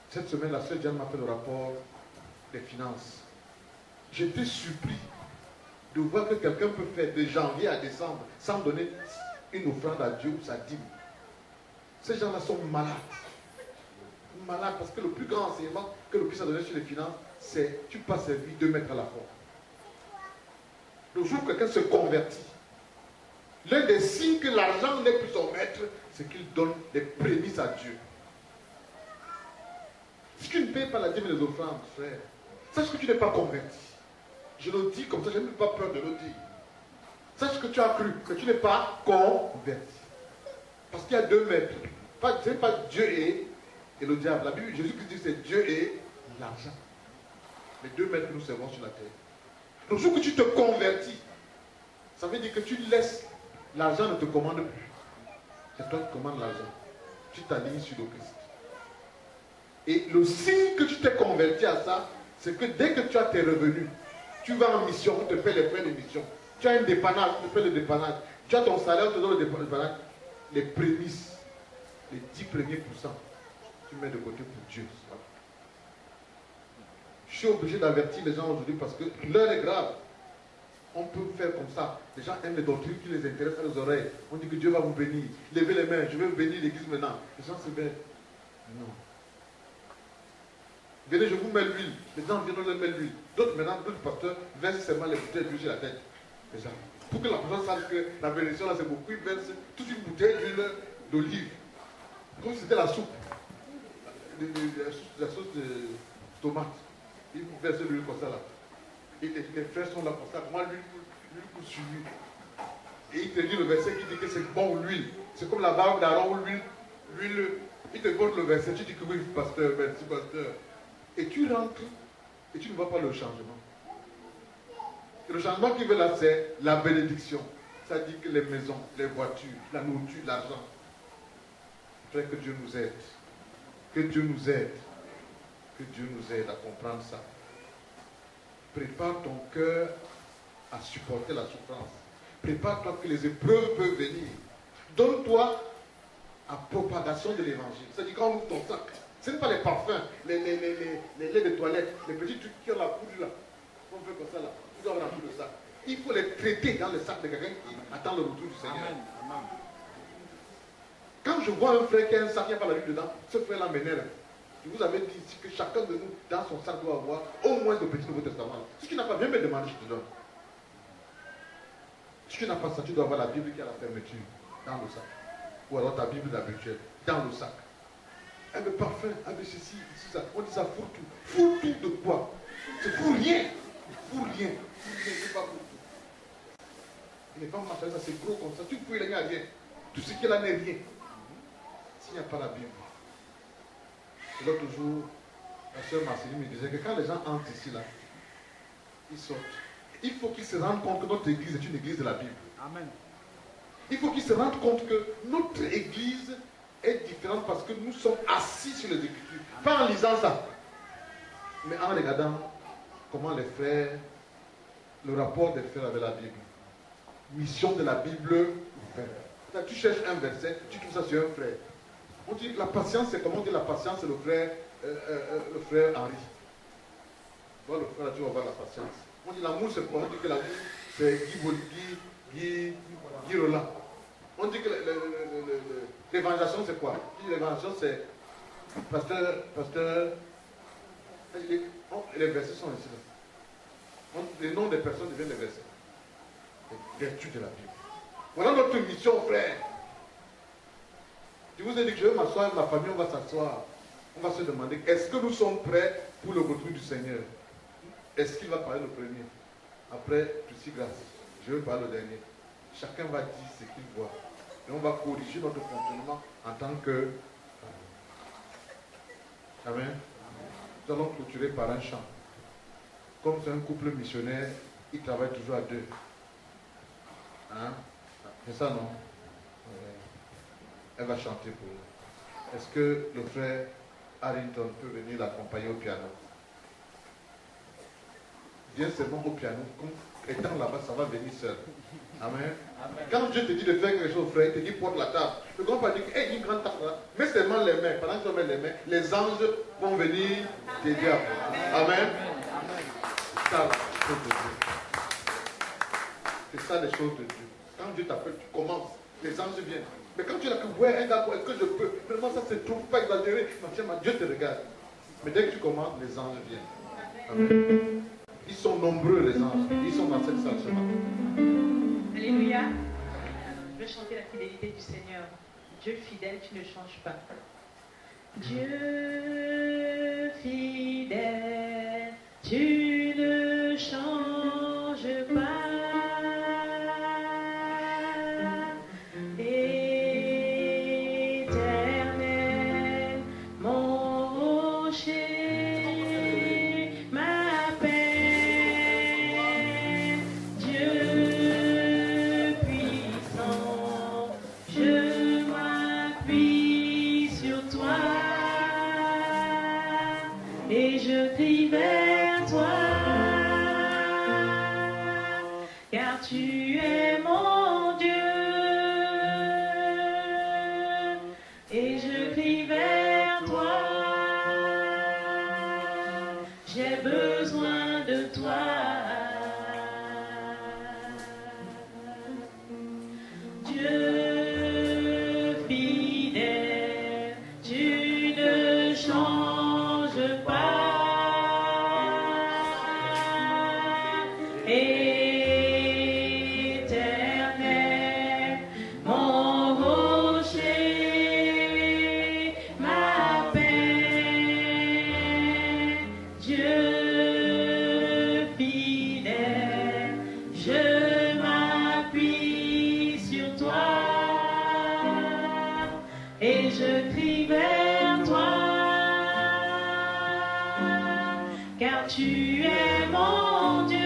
Cette semaine, la sœur Diane m'a fait le rapport des finances. J'étais surpris de voir que quelqu'un peut faire de janvier à décembre sans donner une offrande à Dieu ou sa dîme. Ces gens-là sont malades. Malades parce que le plus grand enseignement que le Christ a donné sur les finances, c'est tu passes servir 2 mètres à la fois. Le jour où quelqu'un se convertit, l'un des signes que l'argent n'est plus son maître, c'est qu'il donne des prémices à Dieu. Si tu ne payes pas la dîme et les offrandes, frère, sache que tu n'es pas converti. Je le dis comme ça, je n'ai même pas peur de le dire. Sache que tu as cru, que tu n'es pas converti. Parce qu'il y a deux maîtres. Ce n'est pas Dieu et le diable. La Bible, Jésus-Christ dit c'est Dieu et l'argent. Les deux maîtres que nous servons sur la terre. Le jour que tu te convertis, ça veut dire que tu laisses, l'argent ne te commande plus. C'est toi qui commandes l'argent. Tu t'alignes sur le Christ. Et le signe que tu t'es converti à ça, c'est que dès que tu as tes revenus, tu vas en mission, on te fait les frais de mission. Tu as un dépannage, on te fait le dépannage. Tu as ton salaire, on te donne le dépannage. Les prémices, les 10 premiers pourcents, tu mets de côté pour Dieu. Je suis obligé d'avertir les gens aujourd'hui parce que l'heure est grave. On peut faire comme ça. Les gens aiment les doctrines qui les intéressent à les oreilles. On dit que Dieu va vous bénir. Levez les mains, je vais vous bénir l'église maintenant. Les gens se bêtent. Non. Venez, je vous mets l'huile. Les gens viennent, on leur met l'huile. D'autres maintenant, d'autres pasteurs versent seulement les bouteilles d'huile sur la tête. Les gens. Pour que la personne sache que la bénédiction là c'est beaucoup, ils versent toute une bouteille d'huile d'olive. Comme si c'était la soupe. La sauce de tomate. Ils versent l'huile comme ça là. Et les frères sont là comme ça. Moi, l'huile coule sur lui. Et il te dit le verset qui dit que c'est bon l'huile. C'est comme la barbe d'Aaron où l'huile. Il te montre le verset. Tu dis que oui, pasteur, merci, pasteur. Et tu rentres et tu ne vois pas le changement. Et le changement qu'il veut là, c'est la bénédiction. Ça dit que les maisons, les voitures, la nourriture, l'argent. Frère, que Dieu nous aide. Que Dieu nous aide. Que Dieu nous aide à comprendre ça. Prépare ton cœur à supporter la souffrance. Prépare-toi que les épreuves peuvent venir. Donne-toi à propagation de l'évangile. C'est-à-dire quand on ouvre ton sac, ce n'est pas les parfums, les laits de toilette, les petits trucs qui ont la poudre là. On fait comme ça là. Tu dois avoir la poudre de ça. Il faut les traiter dans le sac de quelqu'un qui attend le retour du Seigneur. Amen. Quand je vois un frère qui a un sac, il n'y a pas la vie dedans, ce frère-là m'énerve. Je vous avais dit ici que chacun de nous, dans son sac, doit avoir au moins le petit Nouveau Testament. Si tu n'as pas, viens me demander, je te donne. Si tu n'as pas ça, tu dois avoir la Bible qui a la fermeture dans le sac. Ou alors ta Bible d'habitude dans le sac. Un peu parfum, un peu ceci, ça. On dit ça fout tout. Fout tout de quoi? C'est pour rien. Pour rien. C'est pas pour tout. Les femmes marchent, ça c'est gros comme ça. Tu peux il n'y a rien. Tout ce qu'il en est rien. S'il n'y a pas la Bible. L'autre jour, la soeur Marceline me disait que quand les gens entrent ici, là, ils sortent. Il faut qu'ils se rendent compte que notre église est une église de la Bible. Amen. Il faut qu'ils se rendent compte que notre église est différente parce que nous sommes assis sur les Écritures. Pas en lisant ça, mais en regardant comment les frères, le rapport des frères avec la Bible. Mission de la Bible. Tu cherches un verset, tu trouves ça sur un frère. On dit la patience, c'est comment on dit la patience, c'est le frère Henri. Voilà le frère, tu vas voir la patience. On dit l'amour, c'est quoi? On dit que l'amour, c'est Guy Roland. On dit que l'évangélisation, c'est quoi? L'évangélisation, c'est pasteur. Les versets sont ici. Là. Les noms des personnes deviennent les versets. Les vertus de la Bible. Voilà notre mission, frère. Je vous ai dit que je vais m'asseoir avec ma famille, on va s'asseoir. On va se demander, est-ce que nous sommes prêts pour le retour du Seigneur? Est-ce qu'il va parler le premier? Après, je suis grâce. Je vais parler le dernier. Chacun va dire ce qu'il voit. Et on va corriger notre fonctionnement en tant que... Amen. Nous allons clôturer par un chant. Comme c'est un couple missionnaire, ils travaillent toujours à deux. Hein? C'est ça, non? Elle va chanter pour nous. Est-ce que le frère Harrington peut venir l'accompagner au piano? Viens seulement au piano. Comme étant là-bas, ça va venir seul. Amen. Amen. Quand Dieu te dit de faire quelque chose, frère, il te dit porte la table. Le grand pas dit que une grande table là, mets seulement les mains. Pendant que tu mets les mains, les anges vont venir t'aider à porter. Amen. Ça, les choses de Dieu. C'est ça les choses de Dieu. Quand Dieu t'appelle, tu commences. Les anges viennent. Mais quand tu as que, ouais, un gars, est-ce que je peux? Vraiment, ça se trouve pas exagéré. Dieu te regarde. Mais dès que tu commences, les anges viennent. Amen. Ils sont nombreux, les anges. Ils sont dans cette salle ce matin. Alléluia. Je vais chanter la fidélité du Seigneur. Dieu fidèle, tu ne changes pas. Dieu fidèle, tu ne changes pas. m'appuie sur toi et je crie vers toi, car tu es mon Dieu. Et je crie vers toi, j'ai besoin de toi. Dieu fidèle, tu ne changes pas. Éternel, mon rocher, ma paix. Dieu fidèle, je m'appuie sur toi et je crie vers toi, car tu es mon Dieu.